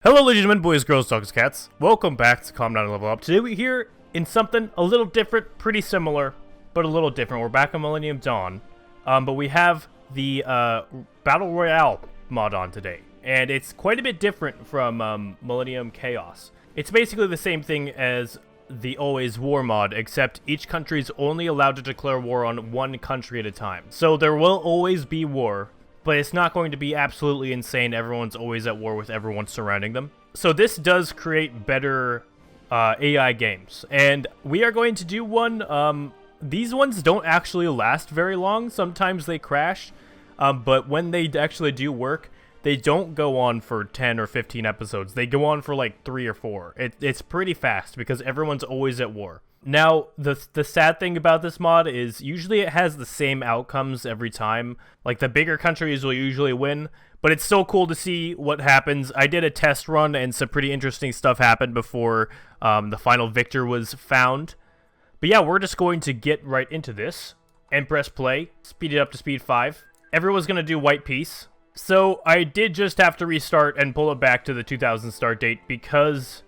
Hello ladies and gentlemen, boys, girls, dogs, cats. Welcome back to Calm Down and Level Up. Today we're here in something a little different, pretty similar, but a little different. We're back on Millennium Dawn, but we have the Battle Royale mod on today. And it's quite a bit different from Millennium Chaos. It's basically the same thing as the Always War mod, except each country is only allowed to declare war on one country at a time. So there will always be war, but it's not going to be absolutely insane. Everyone's always at war with everyone surrounding them. So this does create better AI games. And we are going to do one. These ones don't actually last very long. Sometimes they crash. But when they actually do work, they don't go on for 10 or 15 episodes. They go on for like 3 or 4. It's pretty fast because everyone's always at war. Now, the sad thing about this mod is usually it has the same outcomes every time. Like, the bigger countries will usually win, but it's so cool to see what happens. I did a test run, and some pretty interesting stuff happened before the final victor was found. But yeah, we're just going to get right into this and press play, speed it up to speed 5. Everyone's going to do white peace. So I did just have to restart and pull it back to the 2000 start date because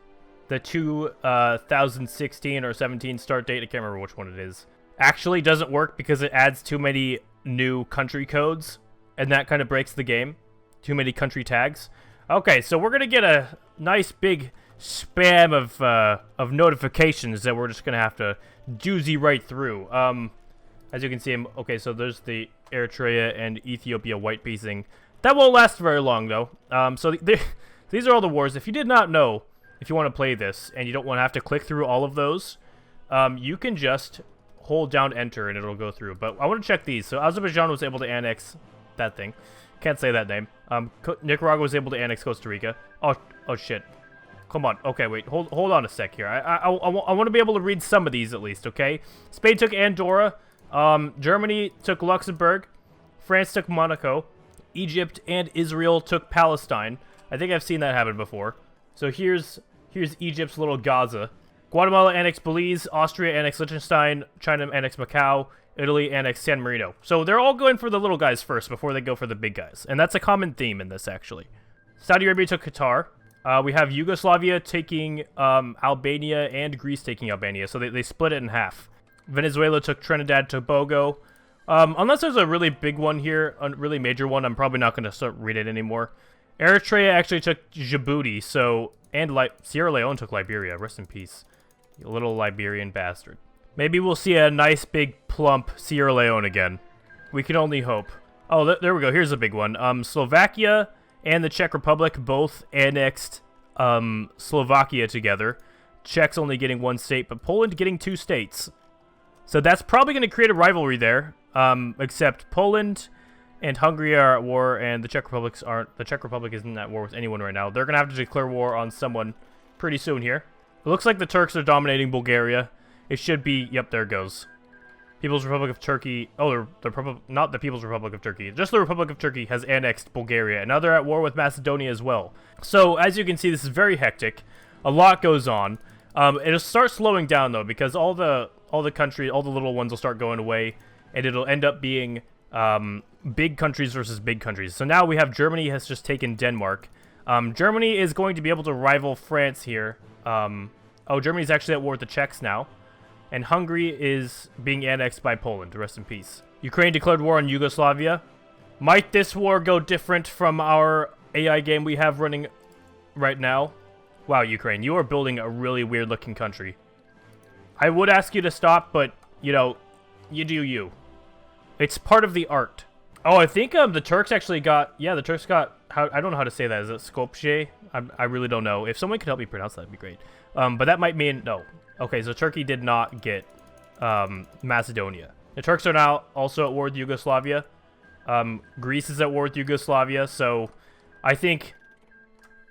the 2016 or 17 start date, I can't remember which one it is, actually doesn't work because it adds too many new country codes, and that kind of breaks the game. Too many country tags. Okay, so we're gonna get a nice big spam of notifications that we're just gonna have to doozy right through. As you can see, okay, so there's the Eritrea and Ethiopia white piecing. That won't last very long though. So these are all the wars. If you did not know, if you want to play this and you don't want to have to click through all of those, you can just hold down enter and it'll go through. But I want to check these. So Azerbaijan was able to annex that thing. Can't say that name. Nicaragua was able to annex Costa Rica. Oh shit. Come on. Okay, wait. Hold on a sec here. I want to be able to read some of these at least, okay? Spain took Andorra. Germany took Luxembourg. France took Monaco. Egypt and Israel took Palestine. I think I've seen that happen before. So here's Egypt's little Gaza. Guatemala annexed Belize, Austria annexed Liechtenstein, China annexed Macau, Italy annexed San Marino. So they're all going for the little guys first before they go for the big guys. And that's a common theme in this, actually. Saudi Arabia took Qatar. We have Yugoslavia taking Albania and Greece taking Albania. So they split it in half. Venezuela took Trinidad, Tobago. Unless there's a really big one here, a really major one, I'm probably not going to start reading it anymore. Eritrea actually took Djibouti, and Sierra Leone took Liberia. Rest in peace, you little Liberian bastard. Maybe we'll see a nice big plump Sierra Leone again. We can only hope. Oh, there we go. Here's a big one. Slovakia and the Czech Republic both annexed Slovakia together. Czechs only getting 1 state, but Poland getting 2 states. So that's probably going to create a rivalry there. Except Poland and Hungary are at war, and the Czech Republics aren't. The Czech Republic isn't at war with anyone right now. They're going to have to declare war on someone pretty soon here. It looks like the Turks are dominating Bulgaria. It should be, yep, there it goes. People's Republic of Turkey. Oh, not the People's Republic of Turkey. Just the Republic of Turkey has annexed Bulgaria, and now they're at war with Macedonia as well. So, as you can see, this is very hectic. A lot goes on. It'll start slowing down, though, because all the countries, all the little ones will start going away, and it'll end up being big countries versus big countries. So now we have Germany has just taken Denmark. Germany is going to be able to rival France here. Germany's actually at war with the Czechs now. And Hungary is being annexed by Poland. Rest in peace. Ukraine declared war on Yugoslavia. Might this war go different from our AI game we have running right now? Wow, Ukraine, you are building a really weird looking country. I would ask you to stop, but, you know, you do you. It's part of the art. Oh, I think the Turks actually got... Yeah, the Turks got... I don't know how to say that. Is it Skopje? I really don't know. If someone could help me pronounce that, would be great. But that might mean... No. Okay, so Turkey did not get Macedonia. The Turks are now also at war with Yugoslavia. Greece is at war with Yugoslavia, so I think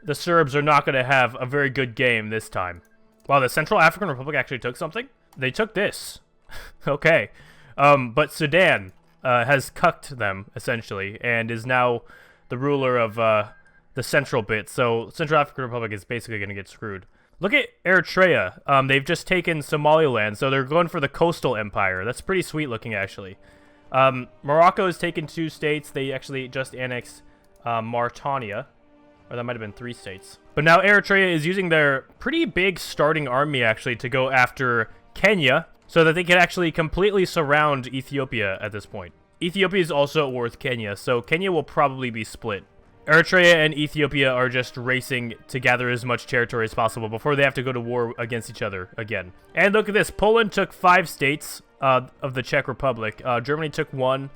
the Serbs are not going to have a very good game this time. Wow, the Central African Republic actually took something? They took this. Okay. But Sudan has cucked them, essentially, and is now the ruler of the central bit. So Central African Republic is basically going to get screwed. Look at Eritrea. They've just taken Somaliland, so they're going for the coastal empire. That's pretty sweet looking, actually. Morocco has taken 2 states. They actually just annexed Mauritania. Or that might have been 3 states. But now Eritrea is using their pretty big starting army, actually, to go after Kenya, so that they can actually completely surround Ethiopia at this point. Ethiopia is also at war with Kenya, so Kenya will probably be split. Eritrea and Ethiopia are just racing to gather as much territory as possible before they have to go to war against each other again. And look at this. Poland took 5 states of the Czech Republic. Germany took 1,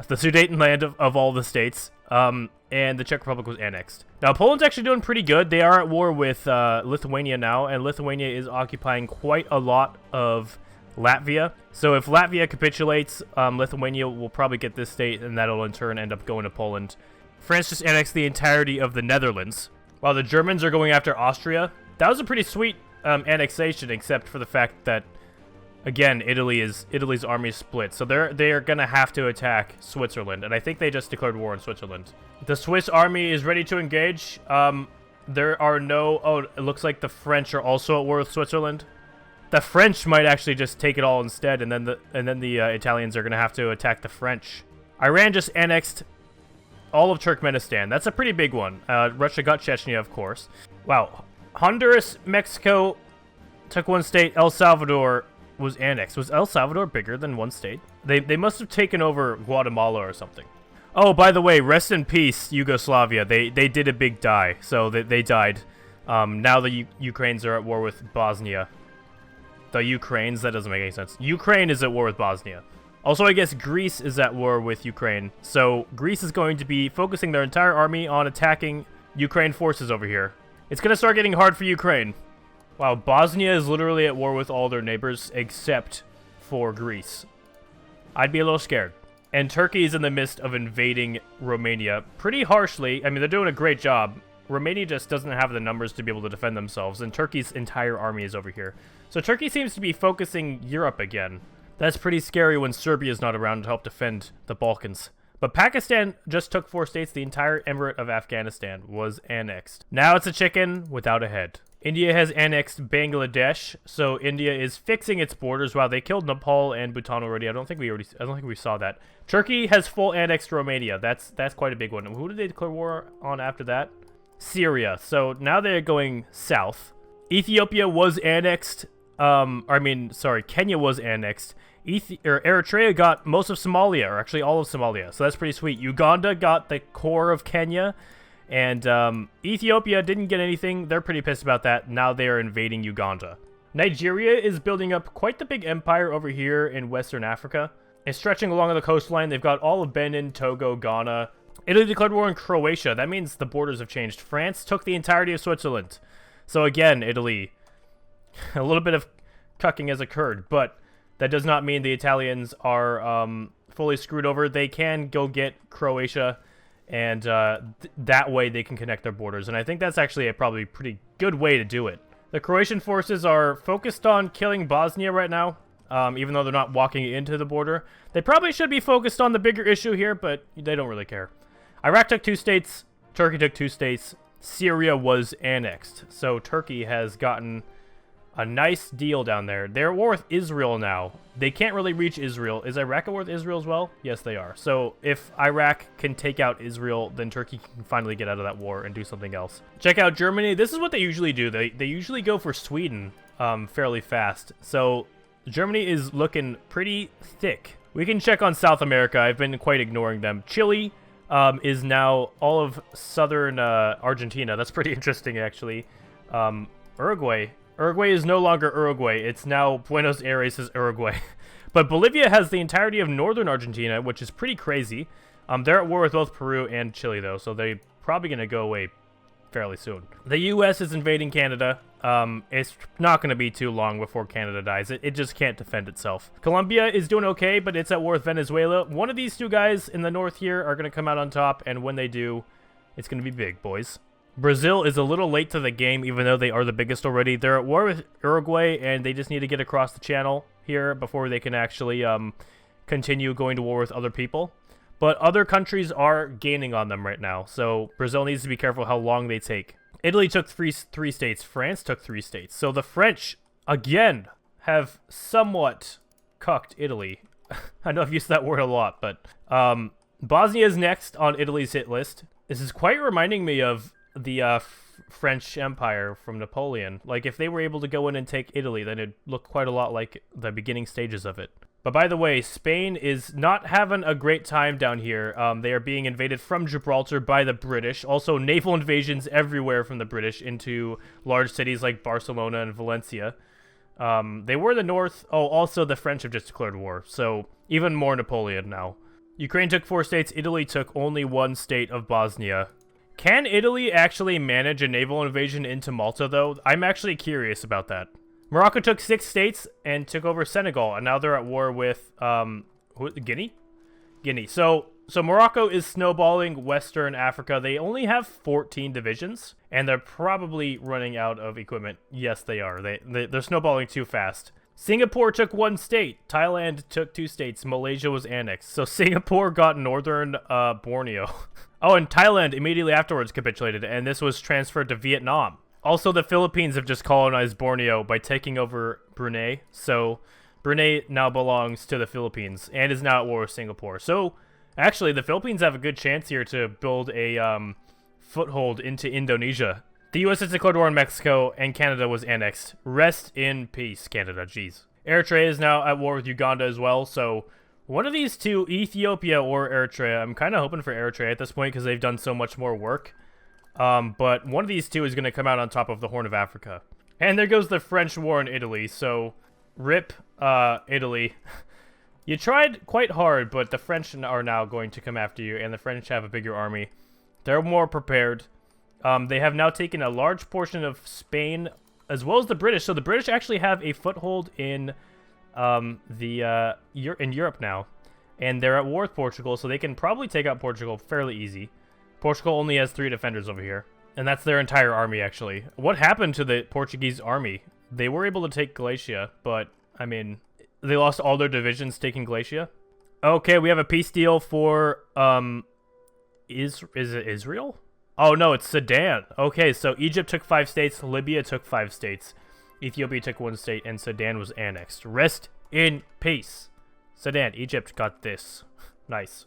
the Sudetenland of all the states. And the Czech Republic was annexed. Now, Poland's actually doing pretty good. They are at war with Lithuania now, and Lithuania is occupying quite a lot of Latvia. So if Latvia capitulates, Lithuania will probably get this state, and that'll in turn end up going to Poland. France just annexed the entirety of the Netherlands, while the Germans are going after Austria. That was a pretty sweet annexation, except for the fact that, again, Italy's army is split. So they are gonna have to attack Switzerland, and I think they just declared war on Switzerland. The Swiss army is ready to engage. There are no... Oh, it looks like the French are also at war with Switzerland. The French might actually just take it all instead, and then the Italians are gonna have to attack the French. Iran just annexed all of Turkmenistan. That's a pretty big one. Russia got Chechnya, of course. Wow. Honduras, Mexico took 1 state. El Salvador was annexed. Was El Salvador bigger than 1 state? They must have taken over Guatemala or something. Oh, by the way, rest in peace, Yugoslavia. They did a big die, so they died. Now the Ukrainians are at war with Bosnia. The Ukraines? That doesn't make any sense. Ukraine is at war with Bosnia. Also, I guess Greece is at war with Ukraine. So Greece is going to be focusing their entire army on attacking Ukraine forces over here. It's going to start getting hard for Ukraine. Wow, Bosnia is literally at war with all their neighbors except for Greece. I'd be a little scared. And Turkey is in the midst of invading Romania pretty harshly. I mean, they're doing a great job. Romania just doesn't have the numbers to be able to defend themselves, and Turkey's entire army is over here. So Turkey seems to be focusing Europe again. That's pretty scary when Serbia is not around to help defend the Balkans. But Pakistan just took 4 states. The entire emirate of Afghanistan was annexed. Now it's a chicken without a head. India has annexed Bangladesh, so India is fixing its borders. Wow, they killed Nepal and Bhutan already. I don't think we saw that. Turkey has full annexed Romania. That's quite a big one. Who did they declare war on after that? Syria. So now they're going south. Ethiopia was annexed. Kenya was annexed. Eritrea got most of Somalia, or actually all of Somalia, so that's pretty sweet. Uganda got the core of Kenya, and Ethiopia didn't get anything. They're pretty pissed about that. Now they are invading Uganda. Nigeria is building up quite the big empire over here in Western Africa. It's stretching along the coastline. They've got all of Benin, Togo, Ghana. Italy declared war on Croatia. That means the borders have changed. France took the entirety of Switzerland. So again, Italy, a little bit of cucking has occurred, but that does not mean the Italians are fully screwed over. They can go get Croatia, and that way they can connect their borders. And I think that's actually a probably pretty good way to do it. The Croatian forces are focused on killing Bosnia right now, even though they're not walking into the border. They probably should be focused on the bigger issue here, but they don't really care. Iraq took 2 states. Turkey took 2 states. Syria was annexed. So Turkey has gotten a nice deal down there. They're at war with Israel now. They can't really reach Israel. Is Iraq at war with Israel as well? Yes, they are. So if Iraq can take out Israel, then Turkey can finally get out of that war and do something else. Check out Germany. This is what they usually do. They usually go for Sweden fairly fast. So Germany is looking pretty thick. We can check on South America. I've been quite ignoring them. Chile is now all of southern Argentina. That's pretty interesting, actually. Uruguay. Uruguay is no longer Uruguay. It's now Buenos Aires is Uruguay. But Bolivia has the entirety of northern Argentina, which is pretty crazy. They're at war with both Peru and Chile, though, so they're probably going to go away fairly soon. The U.S. is invading Canada. It's not going to be too long before Canada dies. It just can't defend itself. Colombia is doing okay, but it's at war with Venezuela. One of these 2 guys in the north here are going to come out on top, and when they do, it's going to be big, boys. Brazil is a little late to the game, even though they are the biggest already. They're at war with Uruguay, and they just need to get across the channel here before they can actually continue going to war with other people. But other countries are gaining on them right now, so Brazil needs to be careful how long they take. Italy took 3 states. France took 3 states. So the French, again, have somewhat cucked Italy. I know I've used that word a lot, but Bosnia is next on Italy's hit list. This is quite reminding me of the French Empire from Napoleon. Like, if they were able to go in and take Italy, then it'd look quite a lot like the beginning stages of it. But by the way, Spain is not having a great time down here. They are being invaded from Gibraltar by the British. Also, naval invasions everywhere from the British into large cities like Barcelona and Valencia. They were the north. Oh, also the French have just declared war. So, even more Napoleon now. Ukraine took 4 states. Italy took only 1 state of Bosnia. Can Italy actually manage a naval invasion into Malta, though? I'm actually curious about that. Morocco took 6 states and took over Senegal, and now they're at war with, Guinea? Guinea. So Morocco is snowballing Western Africa. They only have 14 divisions, and they're probably running out of equipment. Yes, they are. They're snowballing too fast. Singapore took 1 state. Thailand took 2 states. Malaysia was annexed. So Singapore got northern Borneo. Oh, and Thailand immediately afterwards capitulated, and this was transferred to Vietnam. Also, the Philippines have just colonized Borneo by taking over Brunei. So Brunei now belongs to the Philippines and is now at war with Singapore. So actually, the Philippines have a good chance here to build a foothold into Indonesia. The U.S. has declared war on Mexico, and Canada was annexed. Rest in peace, Canada. Jeez. Eritrea is now at war with Uganda as well, so one of these two, Ethiopia or Eritrea, I'm kind of hoping for Eritrea at this point because they've done so much more work. But one of these two is going to come out on top of the Horn of Africa. And there goes the French war in Italy, so rip Italy. You tried quite hard, but the French are now going to come after you, and the French have a bigger army. They're more prepared. They have now taken a large portion of Spain, as well as the British. So the British actually have a foothold in Europe now, and they're at war with Portugal, so they can probably take out Portugal fairly easy. Portugal only has 3 defenders over here, and that's their entire army, actually. What happened to the Portuguese army? They were able to take Galicia, but, I mean, they lost all their divisions taking Galicia. Okay, we have a peace deal for, is it Israel? Oh, no, it's Sudan. Okay, so Egypt took 5 states, Libya took 5 states, Ethiopia took 1 state, and Sudan was annexed. Rest in peace. Sudan, Egypt got this. Nice.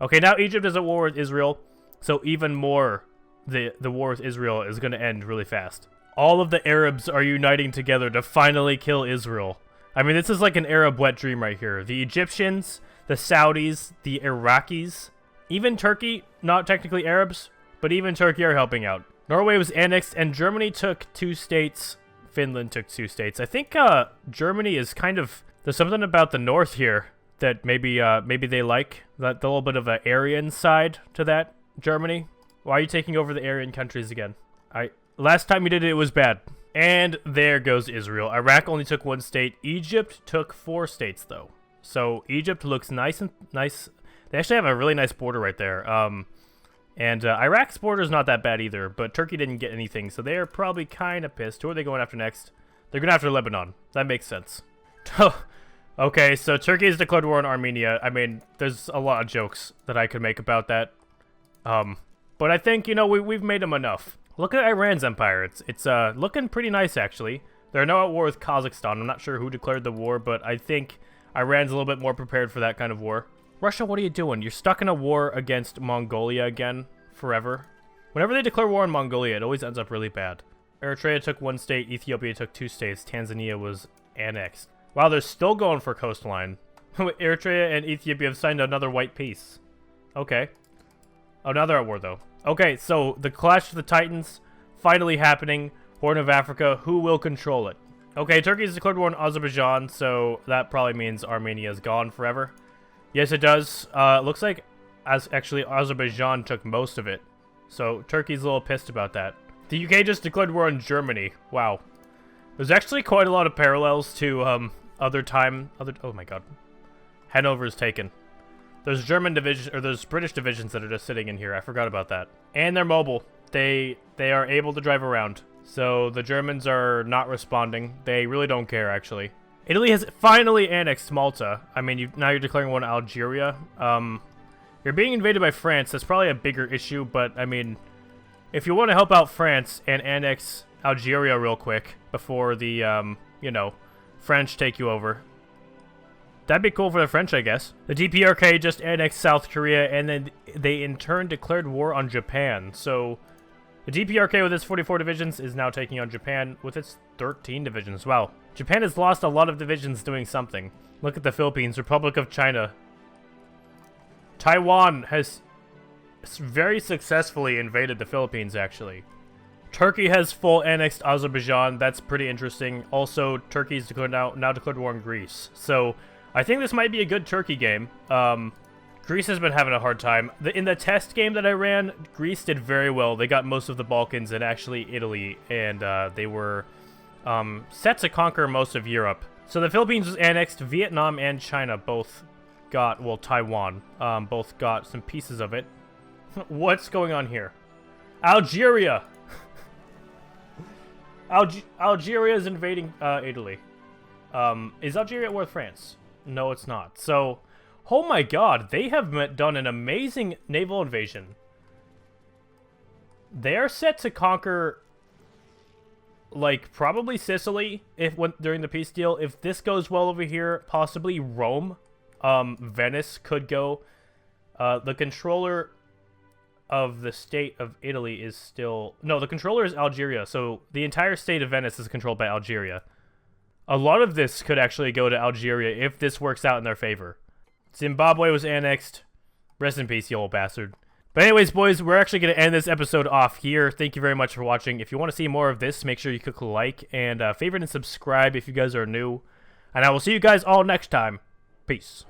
Okay, now Egypt is at war with Israel, so even more, the war with Israel is going to end really fast. All of the Arabs are uniting together to finally kill Israel. I mean, this is like an Arab wet dream right here. The Egyptians, the Saudis, the Iraqis, even Turkey, not technically Arabs, but even Turkey are helping out. Norway was annexed, and Germany took 2 states. Finland took 2 states. I think Germany is kind of... There's something about the north here that maybe they like. That the little bit of an Aryan side to that, Germany. Why are you taking over the Aryan countries again? Last time you did it, it was bad. And there goes Israel. Iraq only took 1 state. Egypt took 4 states, though. So Egypt looks nice and nice. They actually have a really nice border right there. And Iraq's border is not that bad either, but Turkey didn't get anything, so they're probably kind of pissed. Who are they going after next? They're going after Lebanon. That makes sense. Okay, so Turkey has declared war on Armenia. I mean, there's a lot of jokes that I could make about that. But I think, you know, we've made them enough. Look at Iran's empire. It's looking pretty nice, actually. They're now at war with Kazakhstan. I'm not sure who declared the war, but I think Iran's a little bit more prepared for that kind of war. Russia, what are you doing? You're stuck in a war against Mongolia again, forever. Whenever they declare war on Mongolia, it always ends up really bad. Eritrea took 1 state, Ethiopia took 2 states, Tanzania was annexed. Wow, they're still going for coastline. Eritrea and Ethiopia have signed another white peace. Okay. Oh, now they're at war, though. Okay, so the Clash of the Titans finally happening. Horn of Africa, who will control it? Okay, Turkey's declared war on Azerbaijan, so that probably means Armenia is gone forever. Yes, it does. Looks like actually Azerbaijan took most of it. So Turkey's a little pissed about that. The UK just declared war on Germany. Wow. There's actually quite a lot of parallels to oh my god. Hanover is taken. There's German division, or there's British divisions that are just sitting in here. I forgot about that. And they're mobile. They are able to drive around. So the Germans are not responding. They really don't care, actually. Italy has finally annexed Malta. I mean, now you're declaring one Algeria. You're being invaded by France. That's probably a bigger issue, but, I mean, if you want to help out France and annex Algeria real quick before the, you know, French take you over, that'd be cool for the French, I guess. The DPRK just annexed South Korea, and then they in turn declared war on Japan. So The DPRK with its 44 divisions is now taking on Japan with its 13 divisions. Wow. Japan has lost a lot of divisions doing something. Look at the Philippines, Republic of China. Taiwan has very successfully invaded the Philippines, actually. Turkey has full annexed Azerbaijan. That's pretty interesting. Also, Turkey's now declared war on Greece. So, I think this might be a good Turkey game. Greece has been having a hard time. In the test game that I ran, Greece did very well. They got most of the Balkans and actually Italy, and they were set to conquer most of Europe. So the Philippines was annexed. Vietnam and China both got, well, Taiwan, both got some pieces of it. What's going on here? Algeria! Algeria is invading Italy. Is Algeria at war with France? No, it's not. So... oh my god, they have done an amazing naval invasion. They are set to conquer, like, probably Sicily during the peace deal. If this goes well over here, possibly Rome. Venice could go. The controller of the state of Italy is still... no, the controller is Algeria, so the entire state of Venice is controlled by Algeria. A lot of this could actually go to Algeria if this works out in their favor. Zimbabwe was annexed. Rest in peace, you old bastard. But anyways, boys, we're actually going to end this episode off here. Thank you very much for watching. If you want to see more of this, make sure you click like and favorite and subscribe if you guys are new. And I will see you guys all next time. Peace.